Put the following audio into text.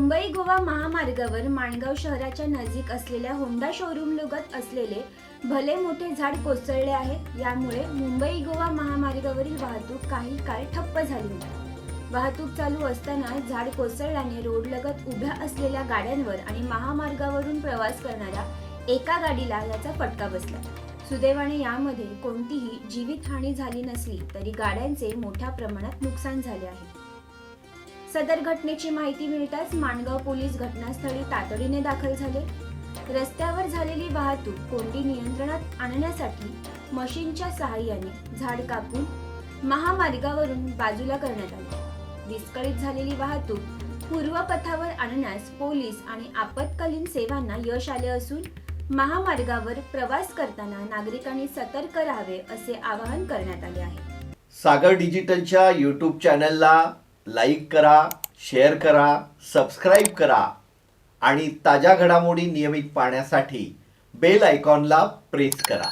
मुंबई गोवा महामार्गावर माणगाव शहराच्या नजीक असलेल्या होंडा शोरूम लगत असलेले भले मोठे झाड कोसळले आहे। यामुळे मुंबई गोवा महामार्गावरील वाहतूक काही काळ ठप्प झाली होती। वाहतूक चालू असताना झाड कोसळल्याने रोड लगत उभ्या असलेल्या गाड्यांवर आणि महामार्गावरून प्रवास करणाऱ्या एका गाडीला याचा फटका बसला। सुदैवाने यामध्ये कोणतीही जीवितहानी झाली नसली तरी गाड्यांचे मोठ्या प्रमाणात नुकसान झाले आहे। सदर घटनेची माहिती मिळताच माणगाव पोलीस घटनास्थळी तातडीने दाखल झाले। रस्त्यावर झालेली वाहतूक कोंडी नियंत्रणात आणण्यासाठी मशीनच्या सहाय्याने झाड कापून महामार्गावरून बाजूला करण्यात आले। विस्कळीत झालेली वाहतूक पूर्वपथावर आणण्यास पोलीस आणि आपत्कालीन सेवांना यश आले असून महामार्गावर प्रवास करताना नागरिकांनी सतर्क राहावे असे आवाहन करण्यात आले आहे। सागर डिजिटलच्या YouTube चॅनलला लाईक करा, शेअर करा, सबस्क्राईब करा आणि ताज्या घडामोडी नियमित पाहण्यासाठी बेल आयकॉनला प्रेस करा।